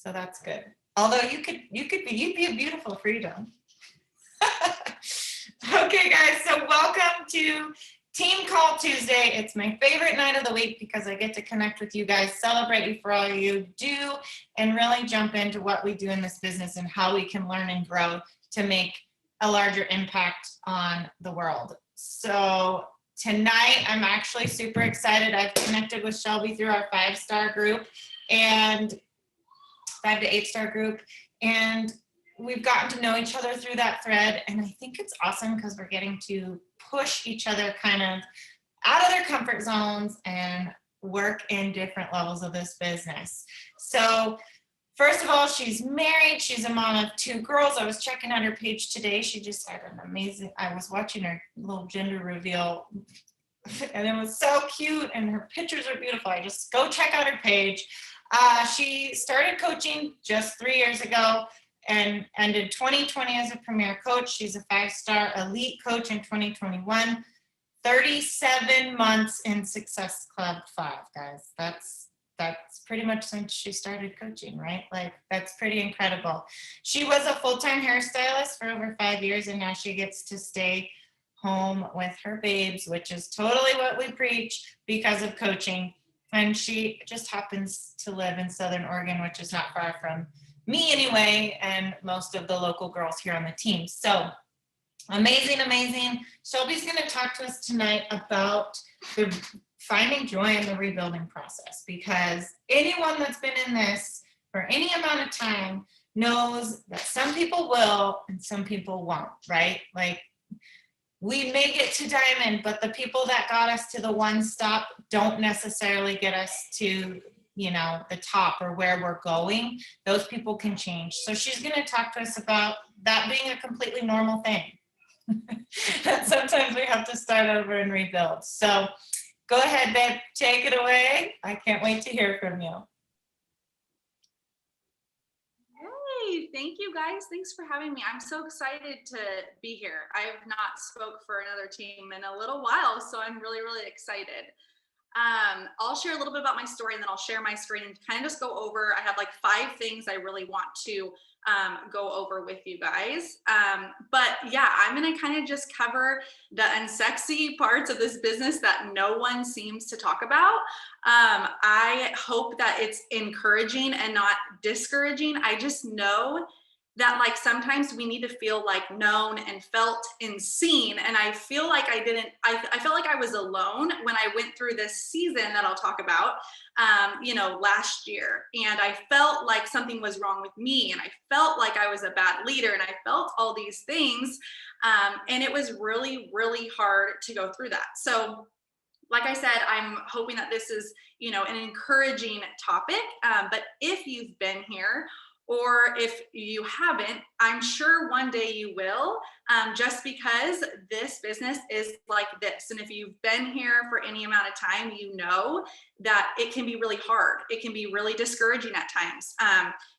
So that's good. Although you'd be a beautiful freedom. Okay, guys, so welcome to Team Call Tuesday. It's my favorite night of the week because I get to connect with you guys, celebrate you for all you do, and really jump into what we do in this business and how we can learn and grow to make a larger impact on the world. So tonight, I'm actually super excited. I've connected with Shelby through our 5-star group and 5 to 8-star group, and we've gotten to know each other through that thread, and I think it's awesome because we're getting to push each other kind of out of their comfort zones and work in different levels of this business. So first of all, she's married. She's a mom of 2 girls. I was checking out her page today. She just had an amazing, I was watching her little gender reveal and it was so cute and her pictures are beautiful. I just go check out her page. She started coaching just 3 years ago and ended 2020 as a premier coach. She's a 5-star elite coach in 2021. 37 months in Success Club 5, guys. That's pretty much since she started coaching, right? Like, that's pretty incredible. She was a full-time hairstylist for over 5 years, and now she gets to stay home with her babes, which is totally what we preach because of coaching. And she just happens to live in Southern Oregon, which is not far from me anyway, and most of the local girls here on the team. So amazing, amazing. Shelby's going to talk to us tonight about the finding joy in the rebuilding process, because anyone that's been in this for any amount of time knows that some people will and some people won't, right? Like, we may get to diamond, but the people that got us to the one stop don't necessarily get us to, you know, the top or where we're going. Those people can change. So she's going to talk to us about that being a completely normal thing. That sometimes we have to start over and rebuild. So go ahead, babe, take it away. I can't wait to hear from you. Hey, thank you guys. Thanks for having me. I'm so excited to be here. I have not spoke for another team in a little while, so I'm really, really excited. I'll share a little bit about my story, and then I'll share my screen and kind of just go over. I have like 5 things I really want to go over with you guys. But yeah, I'm going to kind of just cover the unsexy parts of this business that no one seems to talk about. I hope that it's encouraging and not discouraging. I just know that like sometimes we need to feel like known and felt and seen. And I feel like I felt like I was alone when I went through this season that I'll talk about, last year. And I felt like something was wrong with me. And I felt like I was a bad leader. And I felt all these things. And it was really, really hard to go through that. So like I said, I'm hoping that this is, an encouraging topic. But if you've been here, or if you haven't, I'm sure one day you will, just because this business is like this. And if you've been here for any amount of time, you know that it can be really hard. It can be really discouraging at times.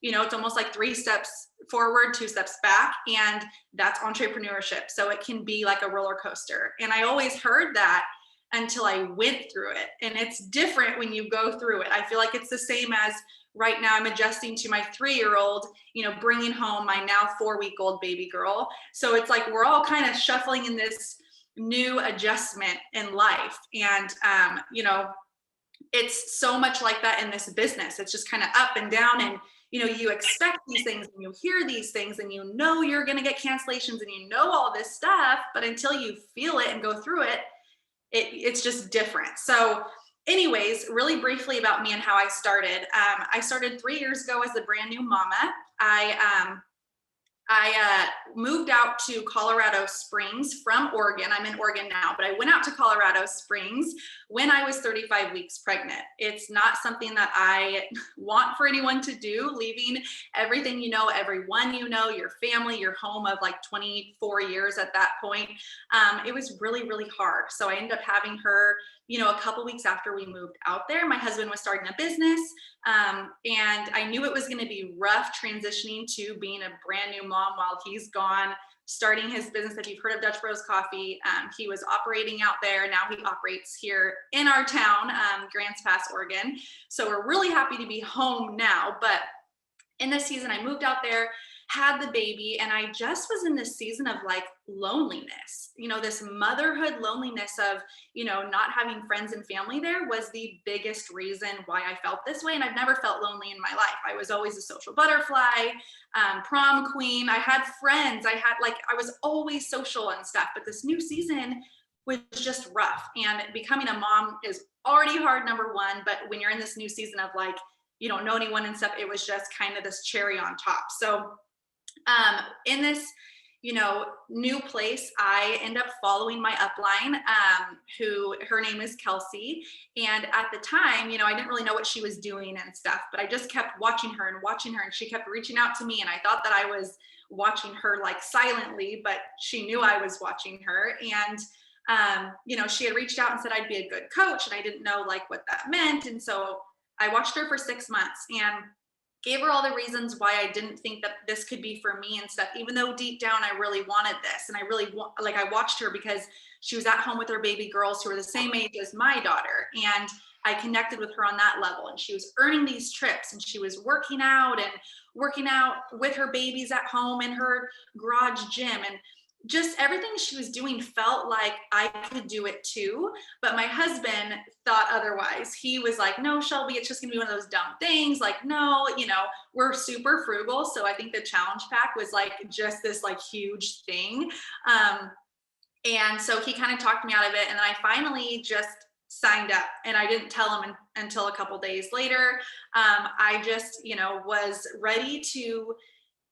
It's almost like 3 steps forward, 2 steps back, and that's entrepreneurship. So it can be like a roller coaster. And I always heard that until I went through it. And it's different when you go through it. I feel like it's the same as right now I'm adjusting to my 3-year-old, bringing home my now 4-week-old baby girl. So it's like we're all kind of shuffling in this new adjustment in life. And, it's so much like that in this business. It's just kind of up and down, and, you expect these things and you hear these things and you're going to get cancellations and all this stuff, but until you feel it and go through it, it's just different. So anyways, really briefly about me and how I started. I started 3 years ago as a brand new mama. I moved out to Colorado Springs from Oregon. I'm in Oregon now, but I went out to Colorado Springs when I was 35 weeks pregnant. It's not something that I want for anyone to do, leaving everything everyone your family, your home of like 24 years at that point. It was really, really hard. So I ended up having her, a couple weeks after we moved out there. My husband was starting a business, and I knew it was going to be rough transitioning to being a brand new mom while he's gone, starting his business. If you've heard of Dutch Bros Coffee, he was operating out there. Now he operates here in our town, Grants Pass, Oregon. So we're really happy to be home now. But in this season, I moved out there, had the baby, and I just was in this season of like loneliness, this motherhood loneliness of, not having friends and family there was the biggest reason why I felt this way. And I've never felt lonely in my life. I was always a social butterfly, prom queen. I had friends. I was always social and stuff. But this new season was just rough. And becoming a mom is already hard, number one. But when you're in this new season of like, you don't know anyone and stuff, it was just kind of this cherry on top. So in this, new place, I end up following my upline, who her name is Kelsey. And at the time, I didn't really know what she was doing and stuff, but I just kept watching her, and she kept reaching out to me. And I thought that I was watching her like silently, but she knew I was watching her. And she had reached out and said I'd be a good coach, and I didn't know like what that meant. And so I watched her for 6 months and gave her all the reasons why I didn't think that this could be for me and stuff, even though deep down I really wanted this. And I watched her because she was at home with her baby girls who were the same age as my daughter. And I connected with her on that level. And she was earning these trips, and she was working out with her babies at home in her garage gym. And just everything she was doing felt like I could do it too. But my husband thought otherwise. He was like, no, Shelby, it's just gonna be one of those dumb things. Like, no, we're super frugal. So I think the challenge pack was like just this like huge thing. And so he kind of talked me out of it. And then I finally just signed up, and I didn't tell him until a couple days later. I just, was ready to,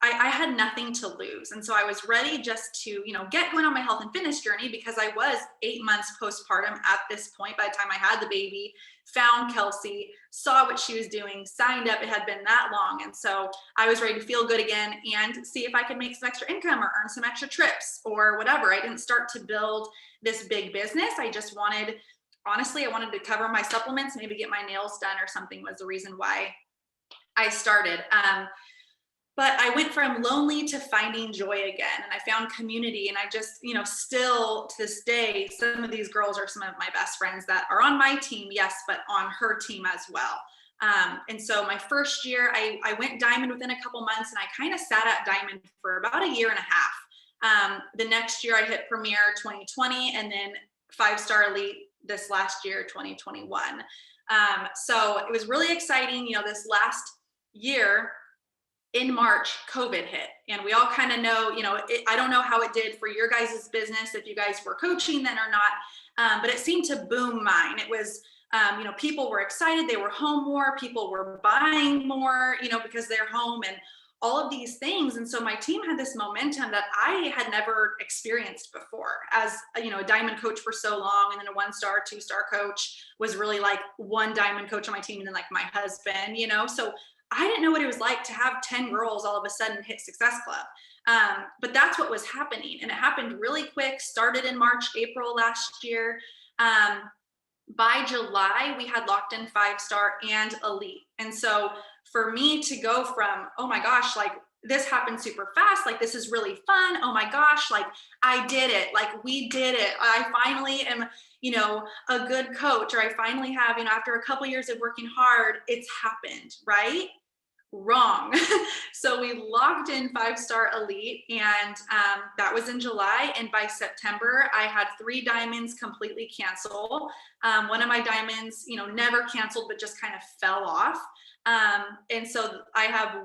I had nothing to lose. And so I was ready just to, get going on my health and fitness journey, because I was 8 months postpartum at this point. By the time I had the baby, found Kelsey, saw what she was doing, signed up. It had been that long. And so I was ready to feel good again and see if I could make some extra income or earn some extra trips or whatever. I didn't start to build this big business. I just wanted, honestly, I wanted to cover my supplements, maybe get my nails done or something was the reason why I started. But I went from lonely to finding joy again, and I found community. And I just, still to this day, some of these girls are some of my best friends that are on my team, yes, but on her team as well. And so my first year, I went diamond within a couple months, and I kind of sat at diamond for about a year and a half. The next year I hit Premier 2020, and then 5-star elite this last year, 2021. So it was really exciting. This last year, in March, COVID hit, and we all kind of know, I don't know how it did for your guys' business, if you guys were coaching then or not, but it seemed to boom mine. It was, people were excited. They were home more. People were buying more, because they're home and all of these things. And so my team had this momentum that I had never experienced before as, a diamond coach for so long. And then a 1-star, 2-star coach, was really like one diamond coach on my team. And then like my husband, so I didn't know what it was like to have 10 girls all of a sudden hit Success Club. But that's what was happening. And it happened really quick, started in March, April last year. By July, we had locked in 5-star and elite. And so for me to go from, oh my gosh, like this happened super fast, like this is really fun, oh my gosh, like I did it, like we did it, I finally am, a good coach, or I finally have, after a couple years of working hard, it's happened, right? Wrong. So we locked in 5-star elite, and that was in July. And by September, I had 3 diamonds completely cancel. One of my diamonds, never canceled, but just kind of fell off. And so I had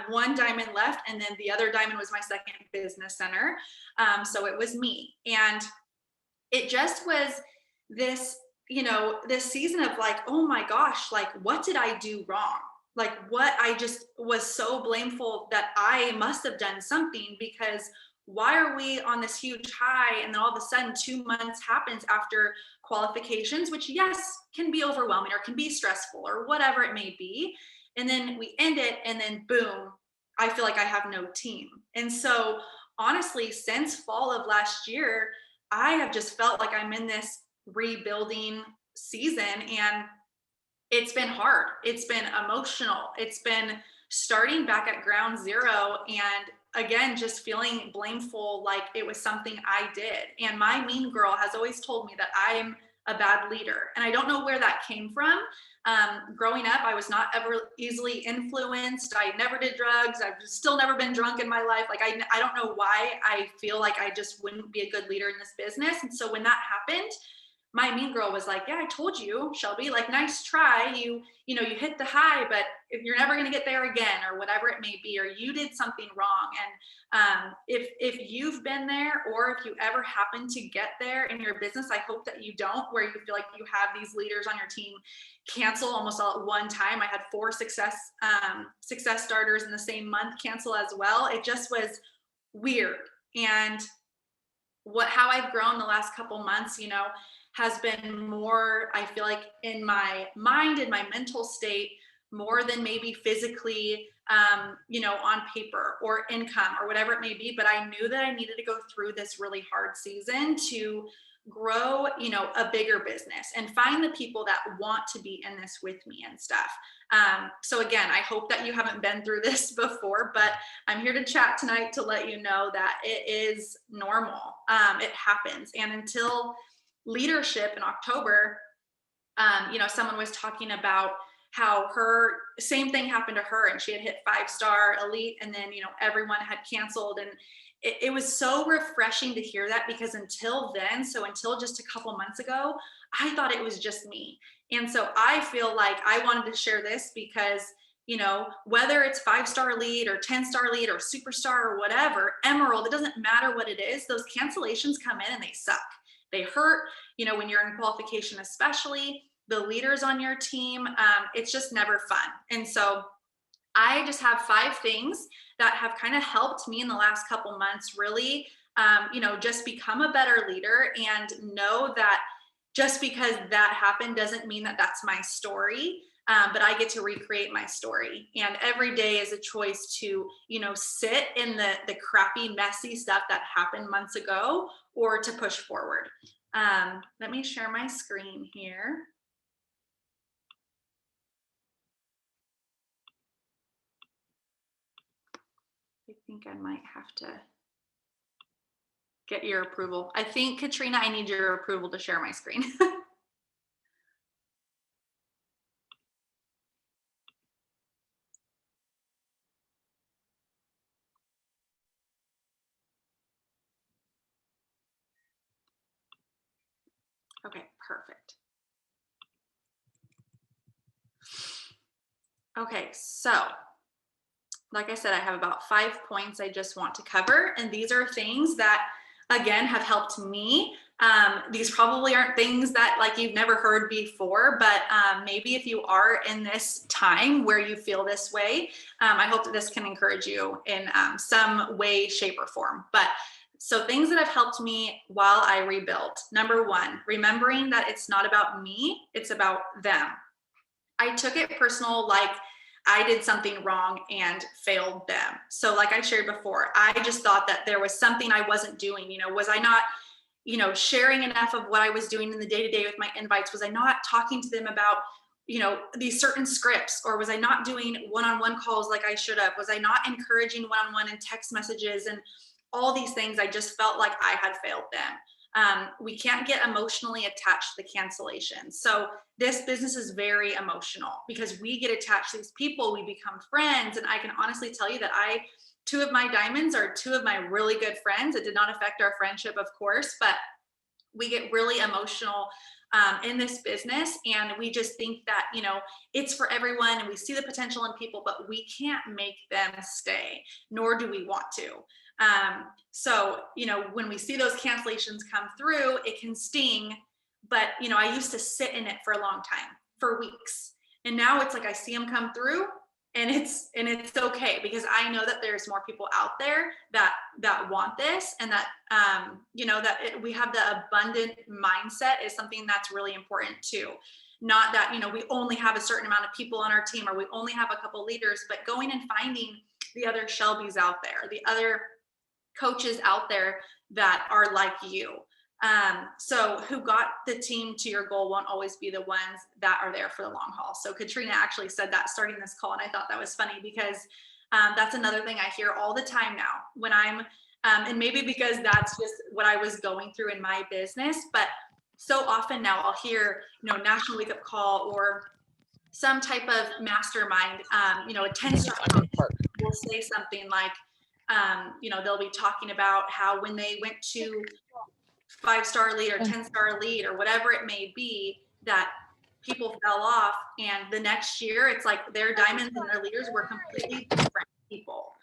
one diamond left, and then the other diamond was my second business center. So it was me. And it just was this, this season of like, oh my gosh, like what did I do wrong? Like what I just was so blameful that I must have done something, because why are we on this huge high and then all of a sudden 2 months happens after qualifications, which yes, can be overwhelming or can be stressful or whatever it may be. And then we end it, and then boom, I feel like I have no team. And so honestly, since fall of last year, I have just felt like I'm in this rebuilding season, and it's been hard. It's been emotional. It's been starting back at ground zero. And again, just feeling blameful, like it was something I did. And my mean girl has always told me that I'm a bad leader. And I don't know where that came from. Growing up, I was not ever easily influenced. I never did drugs. I've still never been drunk in my life. Like, I don't know why I feel like I just wouldn't be a good leader in this business. And so when that happened, my mean girl was like, yeah, I told you, Shelby, like, nice try. You hit the high, but you're never going to get there again, or whatever it may be, or you did something wrong. And if you've been there, or if you ever happen to get there in your business, I hope that you don't, where you feel like you have these leaders on your team cancel almost all at one time. I had 4 success starters in the same month cancel as well. It just was weird. And how I've grown the last couple months, has been more, I feel like, in my mind, in my mental state, more than maybe physically, on paper or income or whatever it may be. But I knew that I needed to go through this really hard season to grow, a bigger business and find the people that want to be in this with me and stuff. So again, I hope that you haven't been through this before, but I'm here to chat tonight to let you know that it is normal. It happens. And until leadership in October, someone was talking about how her same thing happened to her, and she had hit 5-star elite, and then everyone had canceled. And it was so refreshing to hear that, because until just a couple months ago, I thought it was just me. And so I feel like I wanted to share this because whether it's 5-star elite or 10-star elite or superstar or whatever, emerald, it doesn't matter what it is, those cancellations come in and they suck. They hurt, when you're in qualification, especially the leaders on your team. It's just never fun. And so I just have 5 things that have kind of helped me in the last couple months really, just become a better leader, and know that just because that happened doesn't mean that that's my story. But I get to recreate my story. And every day is a choice to, sit in the crappy, messy stuff that happened months ago, or to push forward. Let me share my screen here. I think I might have to get your approval. I think, Katrina, I need your approval to share my screen. Okay, perfect. Okay, so like I said, I have about 5 points I just want to cover. And these are things that, again, have helped me. These probably aren't things that like you've never heard before, but maybe if you are in this time where you feel this way, I hope that this can encourage you in some way, shape, or form. But so things that have helped me while I rebuilt. Number 1, remembering that it's not about me, it's about them. I took it personal, like I did something wrong and failed them. So like I shared before, I just thought that there was something I wasn't doing. Was I not, sharing enough of what I was doing in the day-to-day with my invites? Was I not talking to them about, these certain scripts? Or was I not doing one-on-one calls like I should have? Was I not encouraging one-on-one and text messages and all these things? I just felt like I had failed them. We can't get emotionally attached to the cancellation. So this business is very emotional because we get attached to these people, we become friends. And I can honestly tell you that 2 of my diamonds are 2 of my really good friends. It did not affect our friendship, of course, but we get really emotional in this business. And we just think that, it's for everyone, and we see the potential in people, but we can't make them stay, nor do we want to. So, when we see those cancellations come through, it can sting, but, I used to sit in it for a long time, for weeks. And now it's like, I see them come through, and it's okay, because I know that there's more people out there that want this, and that, we have the abundant mindset is something that's really important too. Not that, we only have a certain amount of people on our team, or we only have a couple leaders, but going and finding the other Shelbys out there, the other coaches out there that are like you. So who got the team to your goal won't always be the ones that are there for the long haul. So Katrina actually said that starting this call, and I thought that was funny because that's another thing I hear all the time now when I'm, and maybe because that's just what I was going through in my business, but so often now I'll hear, National Wake Up Call or some type of mastermind, you know, a 10-star coach will say something like, you know, they'll be talking about how when they went to 5-star lead or 10-star lead or whatever it may be, that people fell off, and the next year it's like their diamonds and their leaders were completely different people.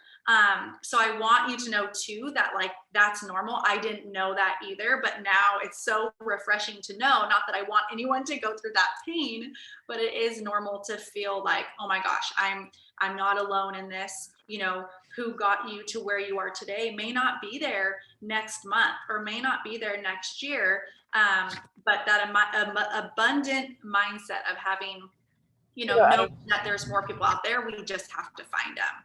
So I want you to know too that like that's normal. I didn't know that either, but now it's so refreshing to know, not that I want anyone to go through that pain, but it is normal to feel like, oh my gosh, I'm not alone in this. You know, who got you to where you are today may not be there next month or may not be there next year. But that abundant mindset of having, you know that there's more people out there, we just have to find them.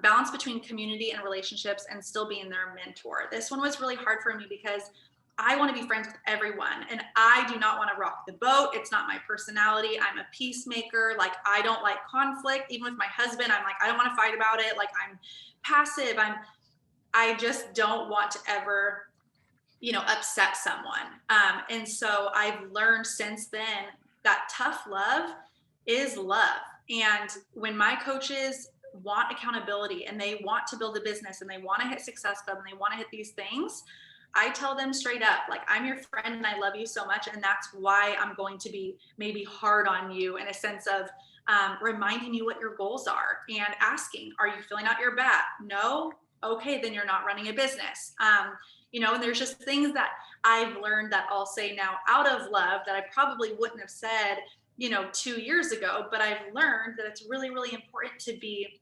Balance between community and relationships and still being their mentor. This one was really hard for me because I want to be friends with everyone and I do not want to rock the boat. It's not my personality. I'm a peacemaker. Like I don't like conflict. Even with my husband, I'm like, I don't want to fight about it. Like I'm passive. I just don't want to ever, you know, upset someone. And so I've learned since then that tough love is love. And when my coaches want accountability and they want to build a business and they want to hit Success Club and they want to hit these things, I tell them straight up, like, I'm your friend and I love you so much. And that's why I'm going to be maybe hard on you in a sense of reminding you what your goals are and asking, are you filling out your bat? No? Okay, then you're not running a business. You know, and there's just things that I've learned that I'll say now out of love that I probably wouldn't have said, you know, 2 years ago, but I've learned that it's really, really important to be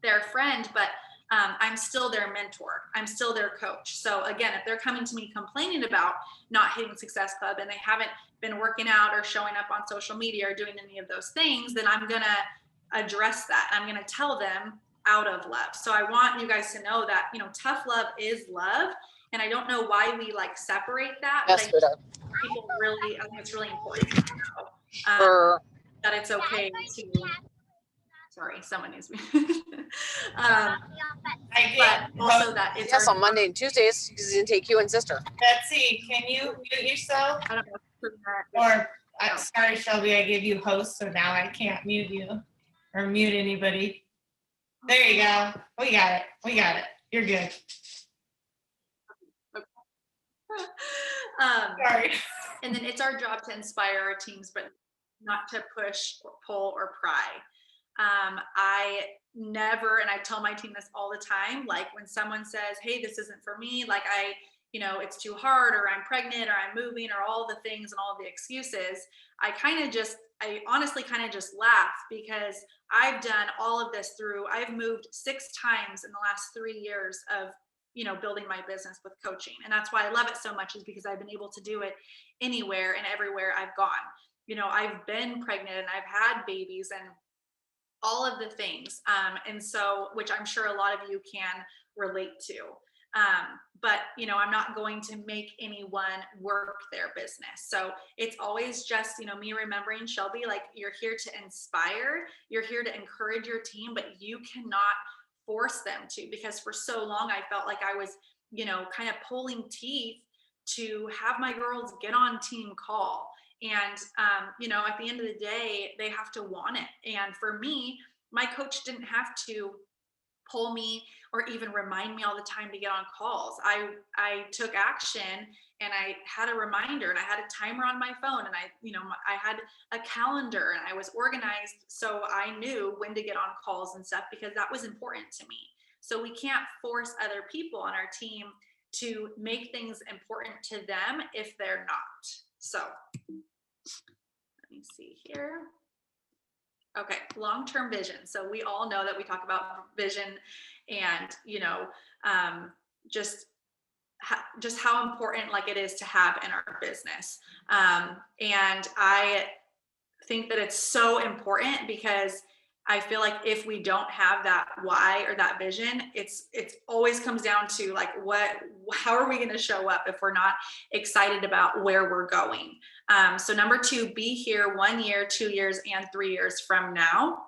their friend, but I'm still their mentor. I'm still their coach. So again, if they're coming to me complaining about not hitting Success Club and they haven't been working out or showing up on social media or doing any of those things, then I'm going to address that. I'm going to tell them out of love. So I want you guys to know that, you know, tough love is love. And I don't know why we like separate that, but I think people really, I think it's really important to know that it's okay to, sorry, someone needs me. But also that it's yes, on Monday and Tuesdays because he didn't take you and sister. Betsy, can you mute yourself? I don't know. Or, sorry, Shelby, I gave you host, so now I can't mute you or mute anybody. There you go. We got it. We got it. You're good. Sorry. And then it's our job to inspire our teams, but not to push or pull or pry. I never, and I tell my team this all the time, like when someone says, hey, this isn't for me, like you know, it's too hard, or I'm pregnant, or I'm moving, or all the things and all the excuses, I honestly kind of just laugh because I've done all of this I've moved 6 times in the last 3 years of, you know, building my business with coaching. And that's why I love it so much, is because I've been able to do it anywhere and everywhere I've gone. You know, I've been pregnant and I've had babies and all of the things. And so, which I'm sure a lot of you can relate to. But, you know, I'm not going to make anyone work their business. So it's always just, you know, me remembering, Shelby, like, you're here to inspire, you're here to encourage your team, but you cannot force them to, because for so long I felt like I was, you know, kind of pulling teeth to have my girls get on team call. And, you know, at the end of the day, they have to want it. And for me, my coach didn't have to pull me or even remind me all the time to get on calls. I took action and I had a reminder and I had a timer on my phone and I had a calendar and I was organized. So I knew when to get on calls and stuff, because that was important to me. So we can't force other people on our team to make things important to them if they're not. So let me see here. Okay, long-term vision. So we all know that we talk about vision and, you know, just how important like it is to have in our business. And I think that it's so important because I feel like if we don't have that why or that vision, it's always comes down to like, how are we going to show up if we're not excited about where we're going? So number 2, be here 1 year, 2 years, and 3 years from now,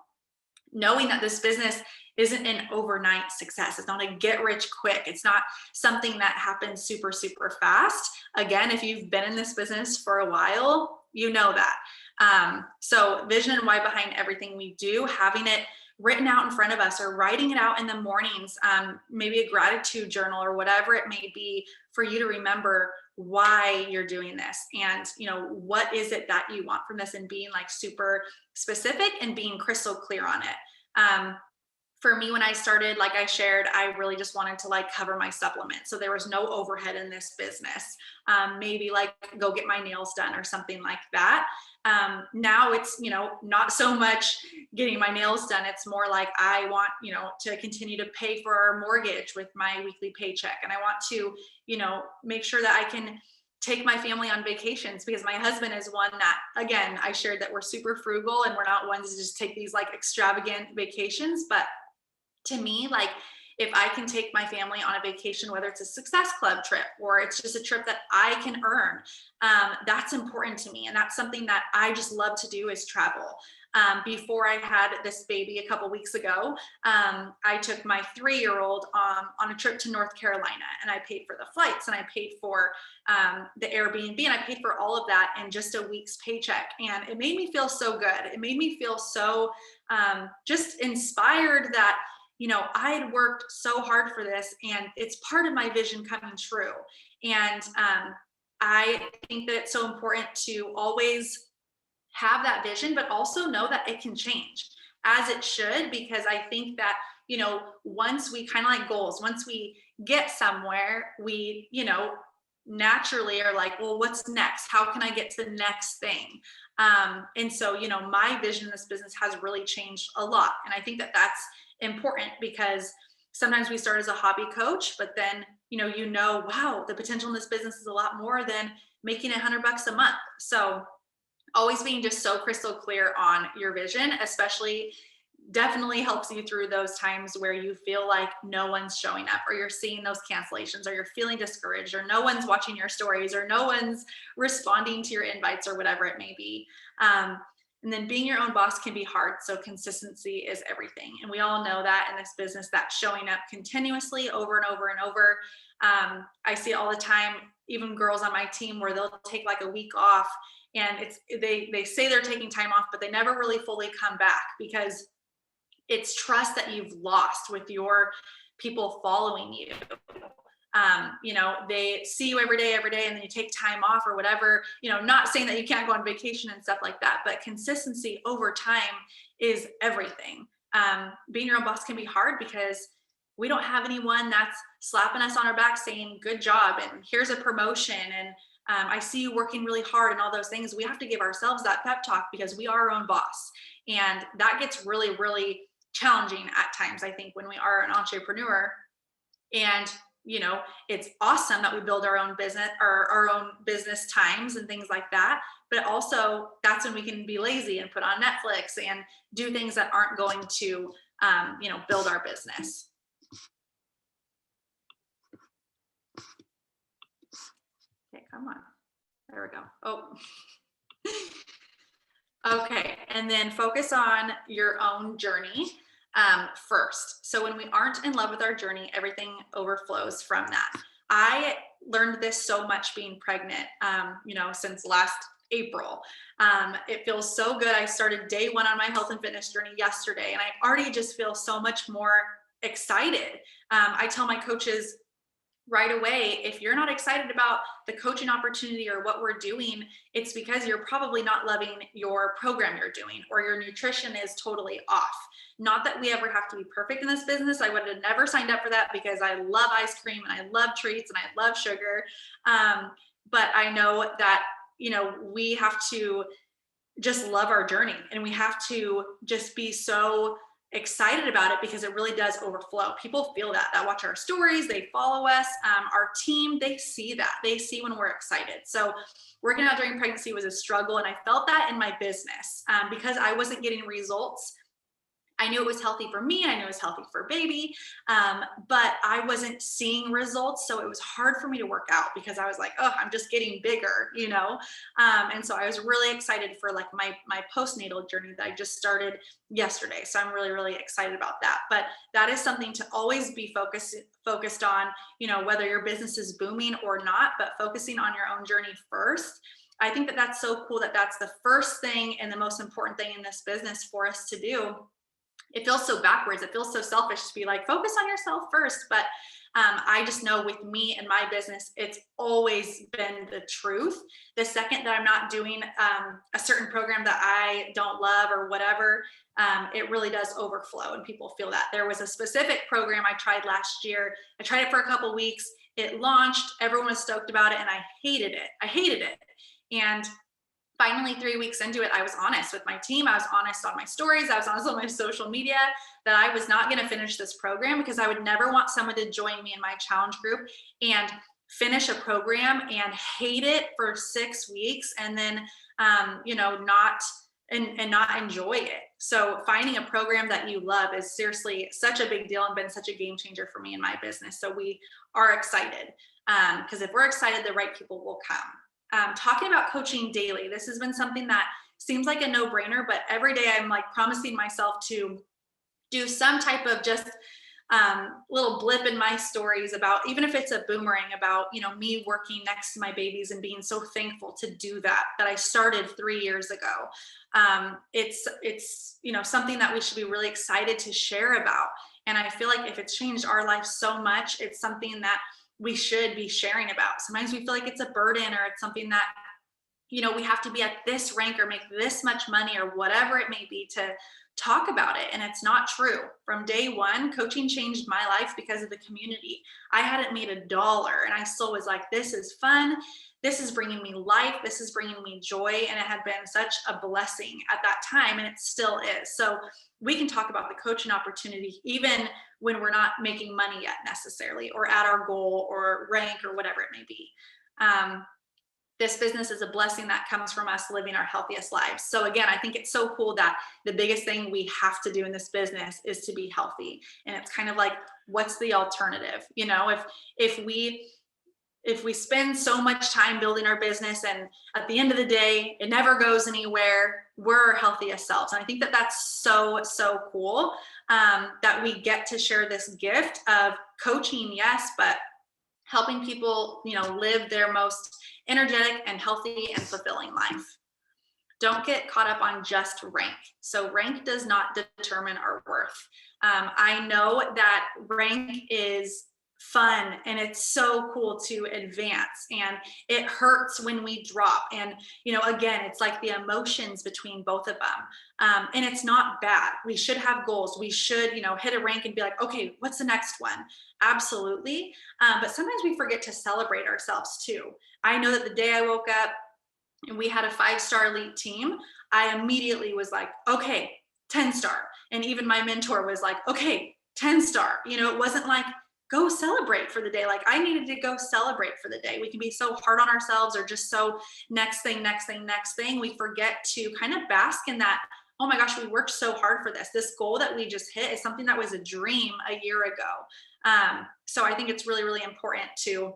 knowing that this business isn't an overnight success. It's not a get rich quick. It's not something that happens super, super fast. Again, if you've been in this business for a while, you know that. So vision and why behind everything we do, having it written out in front of us or writing it out in the mornings, maybe a gratitude journal or whatever it may be, for you to remember why you're doing this and, what is it that you want from this, and being like super specific and being crystal clear on it. For me, when I started, like I shared, I really just wanted to like cover my supplement. So there was no overhead in this business. Maybe like go get my nails done or something like that. Now it's, not so much getting my nails done. It's more like I want, to continue to pay for our mortgage with my weekly paycheck. And I want to, make sure that I can take my family on vacations, because my husband is one that, again, I shared that we're super frugal and we're not ones to just take these like extravagant vacations. But to me, like, if I can take my family on a vacation, whether it's a Success Club trip or it's just a trip that I can earn, that's important to me. And that's something that I just love to do, is travel. Before I had this baby a couple weeks ago, I took my 3-year-old on a trip to North Carolina, and I paid for the flights, and I paid for the Airbnb, and I paid for all of that in just a week's paycheck. And it made me feel so good. It made me feel so just inspired that, I had worked so hard for this, and it's part of my vision coming true. And I think that it's so important to always have that vision, but also know that it can change, as it should, because I think that, once we kind of like goals, once we get somewhere, we, naturally are like, well, what's next? How can I get to the next thing? And so, my vision in this business has really changed a lot. And I think that that's important, because sometimes we start as a hobby coach, but then, wow, the potential in this business is a lot more than making $100 a month. So always being just so crystal clear on your vision, especially, definitely helps you through those times where you feel like no one's showing up, or you're seeing those cancellations, or you're feeling discouraged, or no one's watching your stories, or no one's responding to your invites, or whatever it may be. And then being your own boss can be hard. So consistency is everything. And we all know that in this business, that showing up continuously over and over and over. I see it all the time, even girls on my team, where they'll take like a week off, and they say they're taking time off, but they never really fully come back, because it's trust that you've lost with your people following you. They see you every day, and then you take time off or whatever, not saying that you can't go on vacation and stuff like that, but consistency over time is everything. Being your own boss can be hard, because we don't have anyone that's slapping us on our back saying, good job, and here's a promotion, and I see you working really hard, and all those things. We have to give ourselves that pep talk, because we are our own boss. And that gets really, really challenging at times, I think, when we are an entrepreneur. And it's awesome that we build our own business, or our own business times and things like that. But also, that's when we can be lazy and put on Netflix and do things that aren't going to, build our business. Okay, come on. There we go. Oh. Okay, and then focus on your own journey first. So when we aren't in love with our journey, everything overflows from that. I learned this so much being pregnant, since last April. It feels so good. I started day 1 on my health and fitness journey yesterday, and I already just feel so much more excited. I tell my coaches right away, if you're not excited about the coaching opportunity or what we're doing, it's because you're probably not loving your program you're doing, or your nutrition is totally off. Not that we ever have to be perfect in this business. I would have never signed up for that, because I love ice cream, and I love treats, and I love sugar. But I know that, we have to just love our journey, and we have to just be so excited about it, because it really does overflow. People feel that watch our stories, they follow us, our team, they see that, they see when we're excited. So working out during pregnancy was a struggle, and I felt that in my business, because I wasn't getting results. I knew it was healthy for me, I knew it was healthy for baby, but I wasn't seeing results. So it was hard for me to work out, because I was like, oh, I'm just getting bigger, and so I was really excited for like my postnatal journey that I just started yesterday. So I'm really, really excited about that. But that is something to always be focused on, whether your business is booming or not, but focusing on your own journey first. I think that that's so cool that that's the first thing and the most important thing in this business for us to do. It feels so backwards. It feels so selfish to be like, focus on yourself first. But I just know with me and my business, it's always been the truth. The second that I'm not doing a certain program that I don't love or whatever, it really does overflow and people feel that. There was a specific program I tried last year. I tried it for a couple weeks. It launched. Everyone was stoked about it and I hated it. I hated it. And finally 3 weeks into it, I was honest with my team. I was honest on my stories. I was honest on my social media that I was not going to finish this program because I would never want someone to join me in my challenge group and finish a program and hate it for 6 weeks and then, not enjoy it. So finding a program that you love is seriously such a big deal and been such a game changer for me in my business. So we are excited because if we're excited, the right people will come. Talking about coaching daily, this has been something that seems like a no-brainer, but every day I'm like promising myself to do some type of just little blip in my stories about, even if it's a boomerang about, me working next to my babies and being so thankful to do that I started 3 years ago. It's something that we should be really excited to share about. And I feel like if it's changed our life so much, it's something that we should be sharing about. Sometimes we feel like it's a burden or it's something that, we have to be at this rank or make this much money or whatever it may be to talk about it. And it's not true. From day one, coaching changed my life because of the community. I hadn't made $1 and I still was like, this is fun. This is bringing me life. This is bringing me joy. And it had been such a blessing at that time. And it still is. So we can talk about the coaching opportunity, even when we're not making money yet necessarily, or at our goal or rank or whatever it may be. This business is a blessing that comes from us living our healthiest lives. So again, I think it's so cool that the biggest thing we have to do in this business is to be healthy. And it's kind of like, what's the alternative? If we spend so much time building our business and at the end of the day, it never goes anywhere, we're our healthiest selves. And I think that that's so, so cool that we get to share this gift of coaching, yes, but helping people, live their most energetic and healthy and fulfilling life. Don't get caught up on just rank. So rank does not determine our worth. I know that rank is fun and it's so cool to advance and it hurts when we drop. And, again, it's like the emotions between both of them. And it's not bad. We should have goals. We should, hit a rank and be like, okay, what's the next one? Absolutely. But sometimes we forget to celebrate ourselves too. I know that the day I woke up and we had a 5-star elite team, I immediately was like, okay, 10-star. And even my mentor was like, okay, 10-star. It wasn't like, go celebrate for the day. Like I needed to go celebrate for the day. We can be so hard on ourselves or just so next thing. We forget to kind of bask in that, oh my gosh, we worked so hard for this. This goal that we just hit is something that was a dream a year ago. So I think it's really, really important to,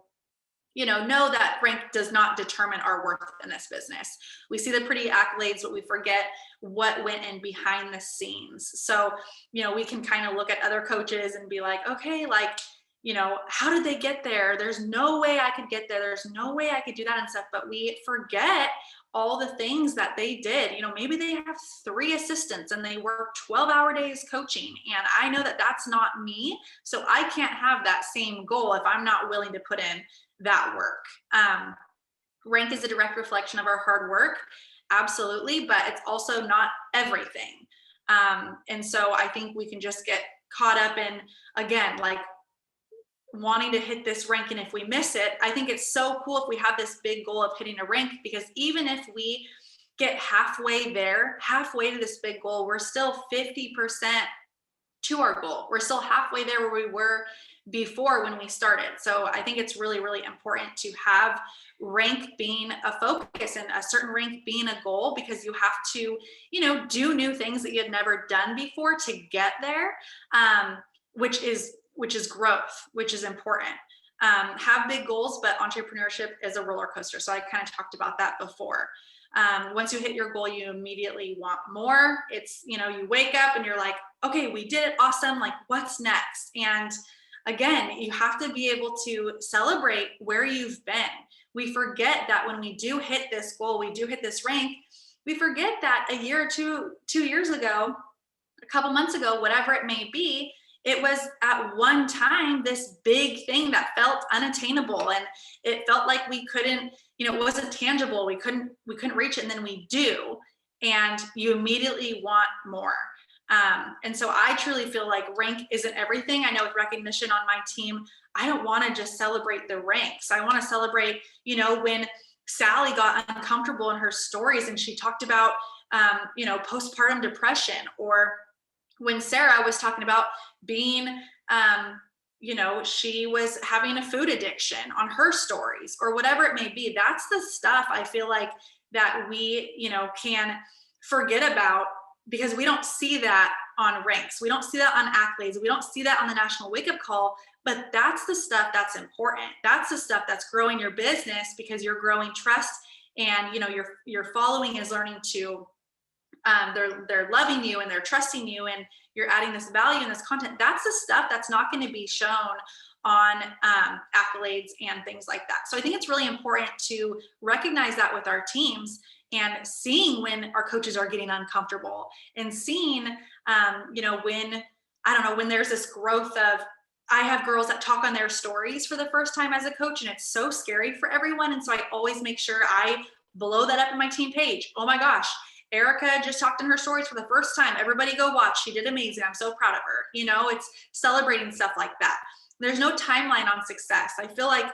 know that rank does not determine our worth in this business. We see the pretty accolades, but we forget what went in behind the scenes. So, we can kind of look at other coaches and be like, okay, like, how did they get there? There's no way I could get there. There's no way I could do that and stuff. But we forget all the things that they did. Maybe they have 3 assistants and they work 12-hour days coaching. And I know that that's not me. So I can't have that same goal if I'm not willing to put in that work. Rank is a direct reflection of our hard work. Absolutely. But it's also not everything. And so I think we can just get caught up in, again, like wanting to hit this rank. And if we miss it, I think it's so cool if we have this big goal of hitting a rank, because even if we get halfway to this big goal, we're still 50% to our goal. We're still halfway there where we were before when we started. So I think it's really, really important to have rank being a focus and a certain rank being a goal, because you have to, do new things that you had never done before to get there, which is growth, which is important. Have big goals, but entrepreneurship is a roller coaster. So I kind of talked about that before. Once you hit your goal, you immediately want more. It's, you wake up and you're like, okay, we did it. Awesome. Like, what's next? And again, you have to be able to celebrate where you've been. we forget that when we do hit this goal, we do hit this rank, we forget that a year or 2 years ago, a couple months ago, whatever it may be, it was at one time this big thing that felt unattainable, and it felt like we couldn't, it wasn't tangible. We couldn't reach it, and then we do, and you immediately want more. And so I truly feel like rank isn't everything. I know with recognition on my team, I don't want to just celebrate the ranks. I want to celebrate, when Sally got uncomfortable in her stories and she talked about, postpartum depression, or when Sarah was talking about being, she was having a food addiction on her stories, or whatever it may be. That's the stuff I feel like that we, can forget about, because we don't see that on ranks. We don't see that on accolades. We don't see that on the national wake up call, but that's the stuff that's important. That's the stuff that's growing your business, because you're growing trust, and, your following is learning to, they're loving you and they're trusting you, and you're adding this value in this content. That's the stuff that's not going to be shown on accolades and things like that. So I think it's really important to recognize that with our teams, and seeing when our coaches are getting uncomfortable, and seeing, when there's this growth of, I have girls that talk on their stories for the first time as a coach, and it's so scary for everyone. And so I always make sure I blow that up on my team page. Oh my gosh, Erica just talked in her stories for the first time. Everybody go watch. She did amazing. I'm so proud of her. It's celebrating stuff like that. There's no timeline on success. I feel like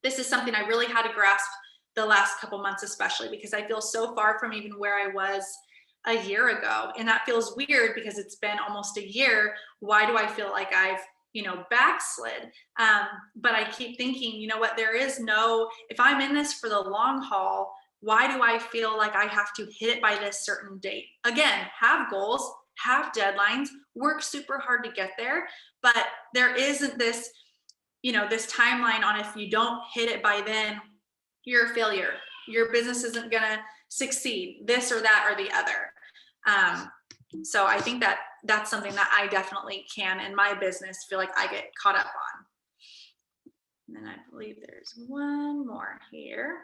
this is something I really had to grasp the last couple months, especially because I feel so far from even where I was a year ago. And that feels weird because it's been almost a year. Why do I feel like I've, backslid? But I keep thinking, there is no, if I'm in this for the long haul, why do I feel like I have to hit it by this certain date? Again, have goals, have deadlines, work super hard to get there, but there isn't this, this timeline on, if you don't hit it by then, you're a failure. Your business isn't gonna succeed, this or that or the other. So I think that that's something that I definitely can in my business feel like I get caught up on. And then I believe there's one more here.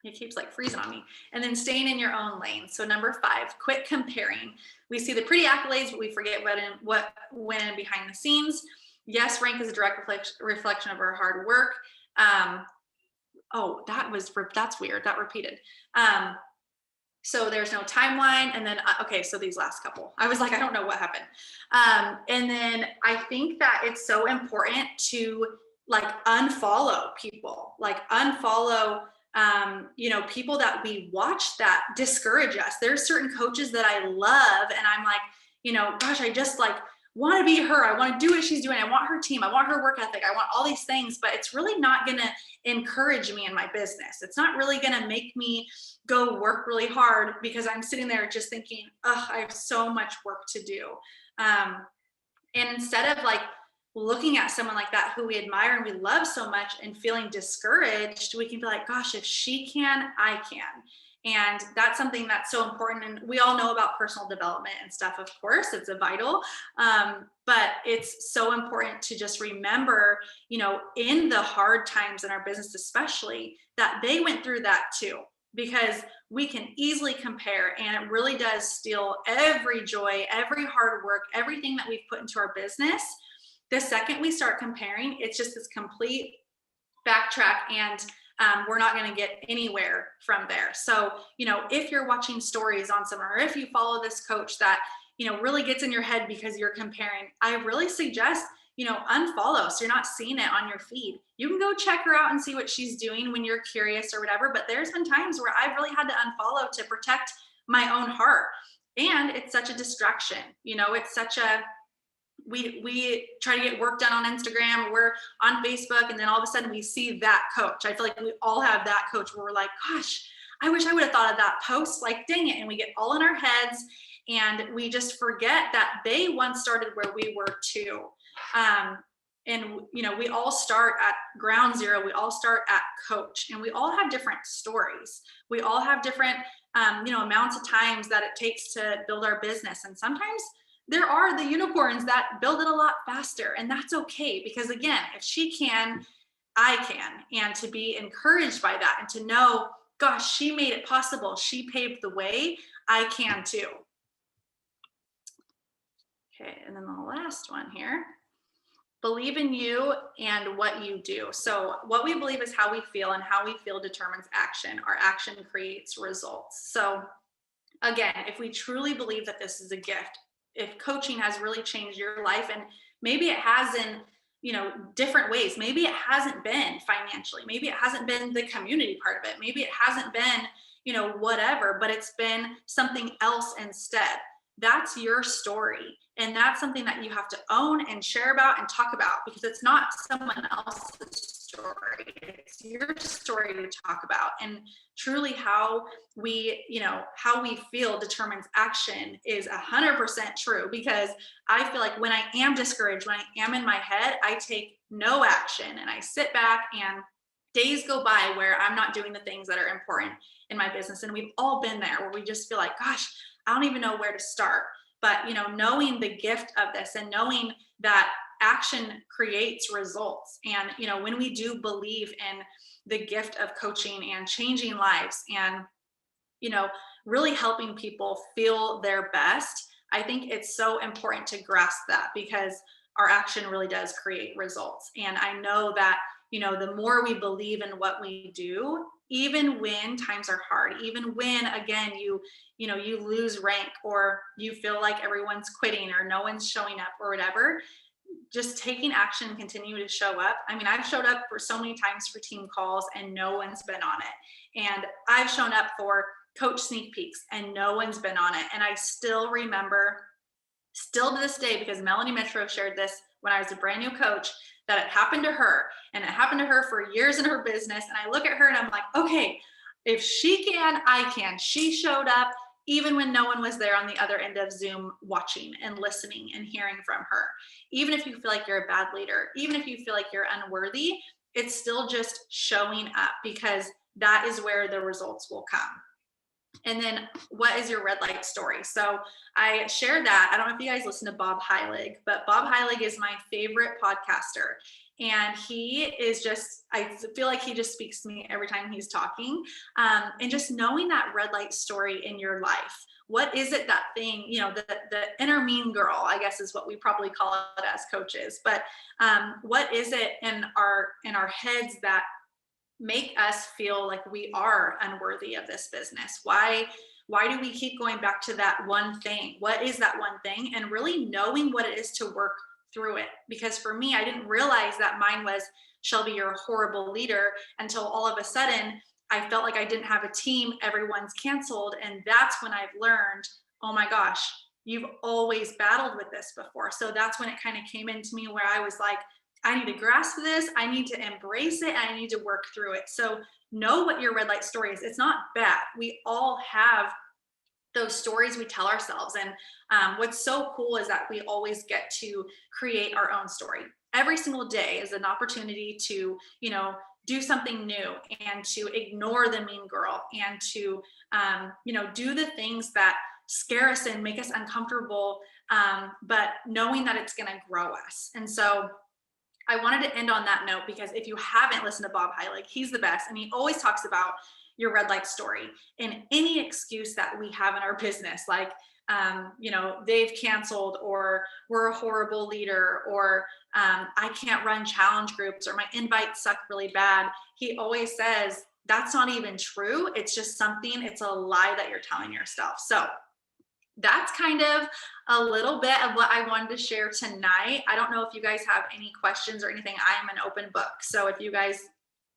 It keeps like freezing on me. And then staying in your own lane. So number 5, quit comparing. We see the pretty accolades, but we forget what went in behind the scenes. Yes, rank is a direct reflection of our hard work. That's weird. That repeated. So there's no timeline. And then, okay, so these last couple, I was like, I don't know what happened. And then I think that it's so important to unfollow people, people that we watch that discourage us. There's certain coaches that I love, and I'm like, gosh, I just want to be her. I want to do what she's doing. I want her team. I want her work ethic. I want all these things, but it's really not going to encourage me in my business. It's not really going to make me go work really hard, because I'm sitting there just thinking, oh, I have so much work to do. And instead of looking at someone like that who we admire and we love so much and feeling discouraged, we can be like, gosh, if she can, I can. And that's something that's so important. And we all know about personal development and stuff, of course, it's a vital, but it's so important to just remember, in the hard times in our business, especially, that they went through that too, because we can easily compare, and it really does steal every joy, every hard work, everything that we've put into our business. The second we start comparing, it's just this complete backtrack, and we're not going to get anywhere from there. So, if you're watching stories on someone, or if you follow this coach that, really gets in your head because you're comparing, I really suggest, unfollow, so you're not seeing it on your feed. You can go check her out and see what she's doing when you're curious or whatever, but there's been times where I've really had to unfollow to protect my own heart. And it's such a distraction. It's such a, we try to get work done on Instagram, we're on Facebook, and then all of a sudden we see that coach. I feel like we all have that coach where we're like, gosh, I wish I would have thought of that post, dang it. And we get all in our heads, and we just forget that they once started where we were too. And we all start at ground zero. We all start at coach, and we all have different stories. We all have different, amounts of times that it takes to build our business. And sometimes there are the unicorns that build it a lot faster, and that's okay, because again, if she can, I can, and to be encouraged by that and to know, gosh, she made it possible. She paved the way. I can too. Okay, and then the last one here. Believe in you and what you do. So what we believe is how we feel, and how we feel determines action. Our action creates results. So again, if we truly believe that this is a gift, if coaching has really changed your life, and maybe it has in, different ways, maybe it hasn't been financially, maybe it hasn't been the community part of it, maybe it hasn't been, whatever, but it's been something else instead. That's your story. And that's something that you have to own and share about and talk about, because it's not someone else's story. It's your story to talk about. And truly how we feel determines action is 100% true, because I feel like when I am discouraged, when I am in my head, I take no action and I sit back, and days go by where I'm not doing the things that are important in my business. And we've all been there, where we just feel like, gosh, I don't even know where to start. But, knowing the gift of this and knowing that action creates results. And, when we do believe in the gift of coaching and changing lives and, really helping people feel their best, I think it's so important to grasp that, because our action really does create results. And I know that, the more we believe in what we do, even when times are hard, even when, again, you lose rank, or you feel like everyone's quitting or no one's showing up or whatever, just taking action and continue to show up. I mean, I've showed up for so many times for team calls and no one's been on it. And I've shown up for coach sneak peeks and no one's been on it. And I still remember, still to this day, because Melanie Metro shared this when I was a brand new coach, that it happened to her, and it happened to her for years in her business. And I look at her and I'm like, okay, if she can, I can. She showed up even when no one was there on the other end of Zoom watching and listening and hearing from her. Even if you feel like you're a bad leader, even if you feel like you're unworthy, it's still just showing up, because that is where the results will come. And then, what is your red light story? So I shared that. I don't know if you guys listen to Bob Heilig, but Bob Heilig is my favorite podcaster. And he is just, I feel like he just speaks to me every time he's talking. And just knowing that red light story in your life. What is it, that thing, the inner mean girl, I guess is what we probably call it as coaches. But what is it in our heads that make us feel like we are unworthy of this business? Why do we keep going back to that one thing? What is that one thing? And really knowing what it is to work through it. Because for me, I didn't realize that mine was, Shelby, you're a horrible leader, until all of a sudden I felt like I didn't have a team, everyone's canceled. And that's when I've learned, oh my gosh, you've always battled with this before. So that's when it kind of came into me, where I was like, I need to grasp this. I need to embrace it. I need to work through it. So know what your red light story is. It's not bad. We all have those stories we tell ourselves. And what's so cool is that we always get to create our own story. Every single day is an opportunity to, do something new, and to ignore the mean girl, and to, do the things that scare us and make us uncomfortable, but knowing that it's going to grow us. And so I wanted to end on that note, because if you haven't listened to Bob Heilig, he's the best. And he always talks about your red light story, and any excuse that we have in our business, like, they've canceled, or we're a horrible leader, or I can't run challenge groups, or my invites suck really bad. He always says that's not even true. It's just it's a lie that you're telling yourself. So that's kind of a little bit of what I wanted to share tonight. I don't know if you guys have any questions or anything. I am an open book. So if you guys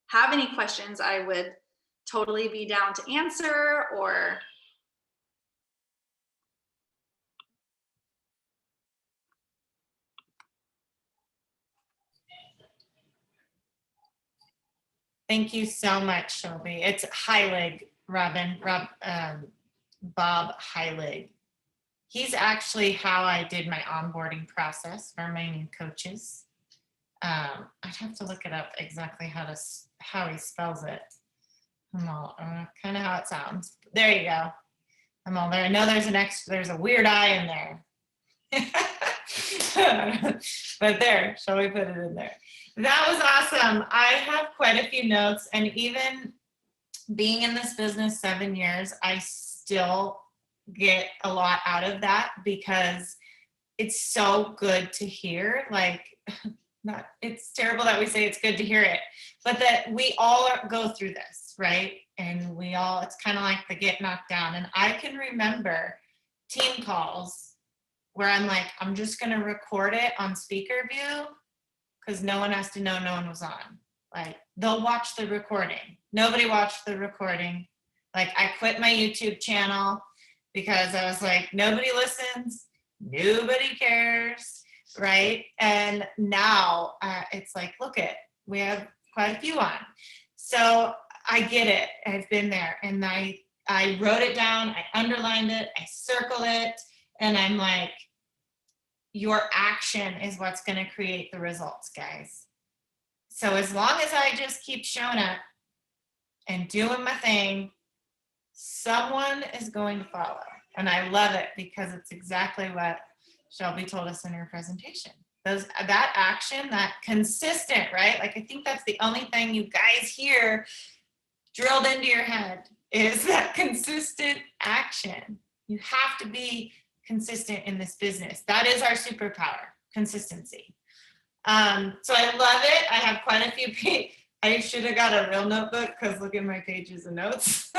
have any questions, I would totally be down to answer. Or Thank you so much, Shelby. It's Heilig, Bob Heilig. He's actually how I did my onboarding process for my new coaches. I'd have to look it up exactly how he spells it. Kind of how it sounds. There you go. I'm all there. I know there's a weird I in there. But there, shall we put it in there? That was awesome. I have quite a few notes, and even being in this business 7 years, I still get a lot out of that because it's so good to hear. Like, not, it's terrible that we say it's good to hear it, but that we all go through this, right? And we all, it's kind of like the get knocked down. And I can remember team calls where I'm like, I'm just going to record it on speaker view because no one has to know no one was on. Like, they'll watch the recording. Nobody watched the recording. Like, I quit my YouTube channel because I was like, nobody listens, nobody cares, right? And now it's like, look it, we have quite a few on. So I get it. I've been there, and I wrote it down, I underlined it, I circled it, and I'm like, your action is what's going to create the results, guys. So as long as I just keep showing up and doing my thing, someone is going to follow. And I love it because it's exactly what Shelby told us in her presentation. That action, that consistent, right? Like, I think that's the only thing you guys hear drilled into your head is that consistent action. You have to be consistent in this business. That is our superpower, consistency. So I love it. I have quite a few pages. I should have got a real notebook because look at my pages of notes.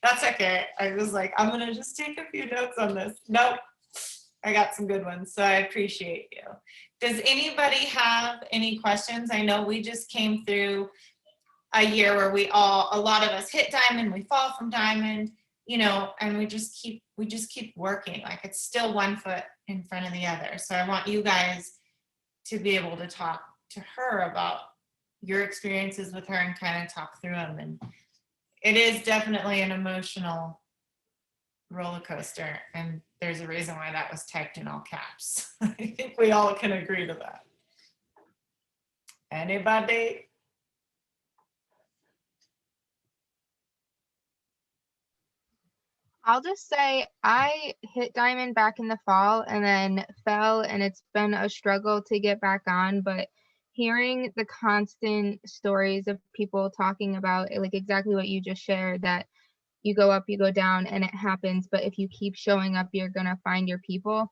That's okay. I was like, I'm going to just take a few notes on this. Nope. I got some good ones. So I appreciate you. Does anybody have any questions? I know we just came through a year where a lot of us hit diamond, we fall from diamond, you know, and we just keep working. Like, it's still one foot in front of the other. So I want you guys to be able to talk to her about your experiences with her and kind of talk through them. And it is definitely an emotional roller coaster. And there's a reason why that was typed in all caps. I think we all can agree to that. Anybody? I'll just say I hit diamond back in the fall and then fell, and it's been a struggle to get back on. But hearing the constant stories of people talking about it, like exactly what you just shared, that you go up, you go down, and it happens. But if you keep showing up, you're going to find your people.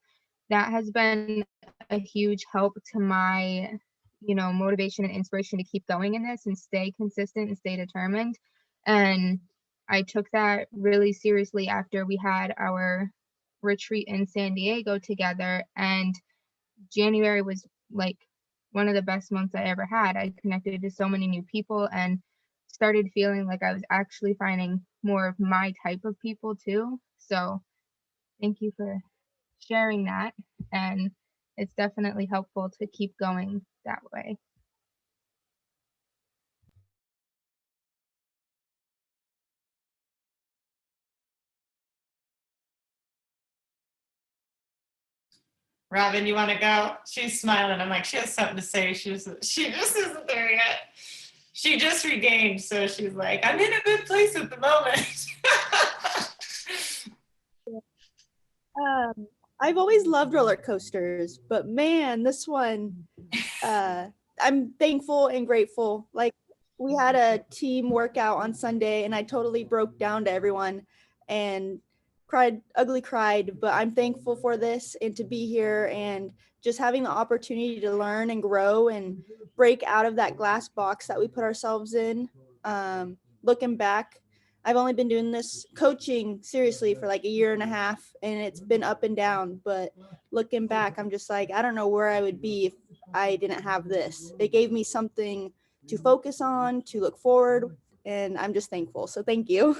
That has been a huge help to my, motivation and inspiration to keep going in this and stay consistent and stay determined. And I took that really seriously after we had our retreat in San Diego together. And January was like one of the best months I ever had. I connected to so many new people and started feeling like I was actually finding more of my type of people too. So thank you for sharing that. And it's definitely helpful to keep going that way. Robin, you want to go? She's smiling. I'm like, she has something to say. She just isn't there yet. She just regained, so she's like, I'm in a good place at the moment. I've always loved roller coasters, but man, this one, I'm thankful and grateful. Like, we had a team workout on Sunday and I totally broke down to everyone and cried, but I'm thankful for this and to be here and just having the opportunity to learn and grow and break out of that glass box that we put ourselves in. Looking back, I've only been doing this coaching seriously for like a year and a half, and it's been up and down. But looking back, I'm just like, I don't know where I would be if I didn't have this. It gave me something to focus on, to look forward, and I'm just thankful. So thank you.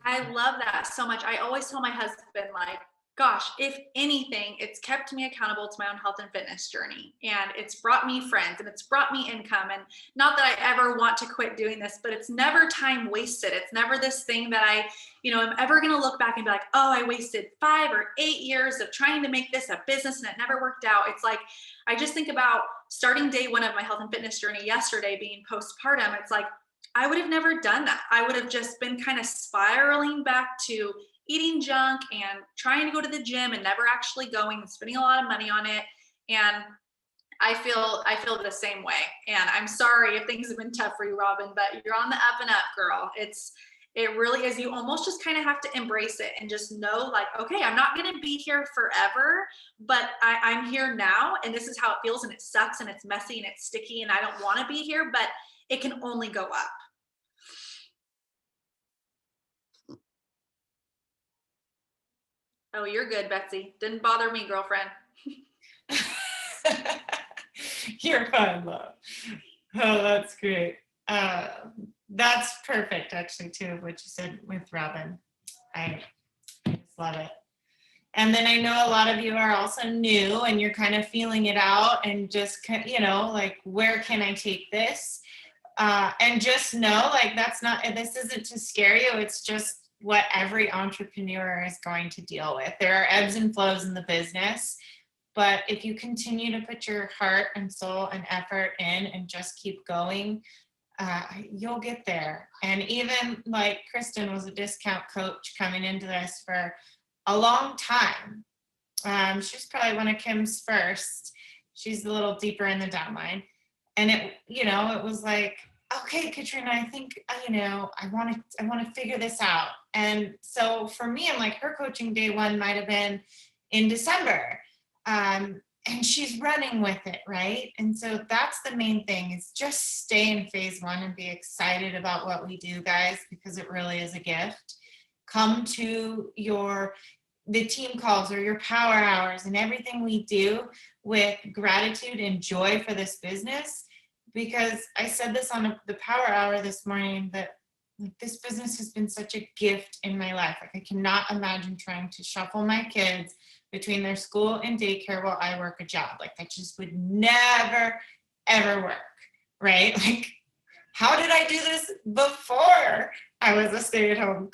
I love that so much. I always tell my husband, like, gosh, if anything, it's kept me accountable to my own health and fitness journey. And it's brought me friends and it's brought me income. And not that I ever want to quit doing this, but it's never time wasted. It's never this thing that I, am ever going to look back and be like, oh, I wasted 5 or 8 years of trying to make this a business and it never worked out. It's like, I just think about starting day 1 of my health and fitness journey yesterday being postpartum. It's like, I would have never done that. I would have just been kind of spiraling back to eating junk and trying to go to the gym and never actually going and spending a lot of money on it. And I feel the same way. And I'm sorry if things have been tough for you, Robin, but you're on the up and up, girl. It really is. You almost just kind of have to embrace it and just know, like, okay, I'm not going to be here forever, but I'm here now, and this is how it feels, and it sucks, and it's messy, and it's sticky, and I don't want to be here, but it can only go up. Oh, you're good, Betsy. Didn't bother me, girlfriend. You're fine, love. Oh, that's great. That's perfect, actually, too, what you said with Robin. I just love it. And then I know a lot of you are also new and you're kind of feeling it out and just, like, where can I take this? And just know, like, this isn't to scare you. It's just what every entrepreneur is going to deal with. There are ebbs and flows in the business. But if you continue to put your heart and soul and effort in and just keep going, you'll get there. And even like Kristen was a discount coach coming into this for a long time. She's probably one of Kim's first. She's a little deeper in the downline. And it was like, okay, Katrina, I think, I want to figure this out. And so for me, I'm like, her coaching day one might've been in December. And she's running with it, right? And so that's the main thing, is just stay in phase one and be excited about what we do, guys, because it really is a gift. Come to the team calls or your power hours and everything we do with gratitude and joy for this business, because I said this on the power hour this morning, that this business has been such a gift in my life. Like, I cannot imagine trying to shuffle my kids between their school and daycare while I work a job. Like, that just would never, ever work, right? Like, how did I do this before I was a stay-at-home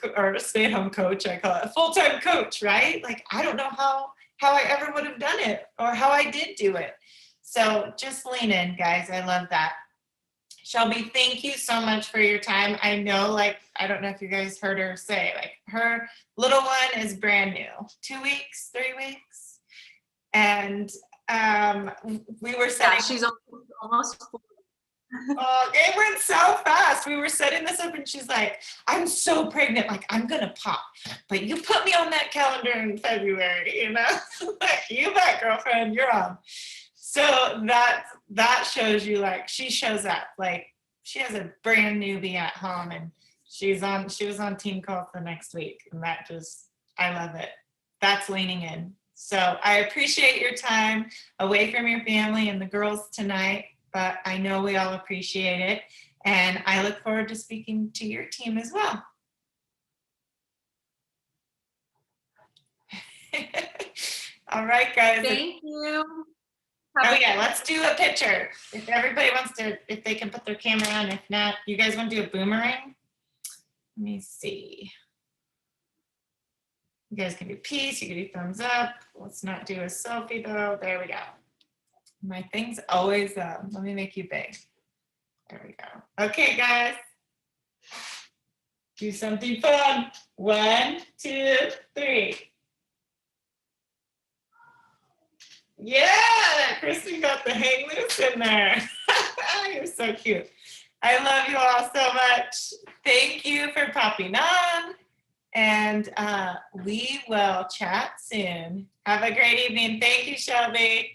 coach? I call it a full-time coach, right? Like, I don't know how I ever would have done it or how I did do it. So just lean in, guys. I love that. Shelby, thank you so much for your time. I know, like, I don't know if you guys heard her say, like, her little one is brand new, 2 weeks, 3 weeks. And we were setting. Yeah, she's almost 4. Oh, it went so fast. We were setting this up and she's like, I'm so pregnant. Like, I'm going to pop. But you put me on that calendar in February, Like, you bet, girlfriend, you're on. So that shows you, like, she shows up. Like, she has a brand newbie at home and she was on team call for next week. And I love it. That's leaning in. So I appreciate your time away from your family and the girls tonight, but I know we all appreciate it. And I look forward to speaking to your team as well. All right, guys. Thank you. Oh yeah, let's do a picture. If everybody wants to, if they can put their camera on. If not, you guys want to do a boomerang? Let me see. You guys can do peace, you can do thumbs up. Let's not do a selfie though. There we go. My thing's always up. Let me make you big. There we go. Okay, guys. Do something fun. 1, 2, 3. Yeah, Kristen got the hang loose in there. You're so cute. I love you all so much. Thank you for popping on. And we will chat soon. Have a great evening. Thank you, Shelby.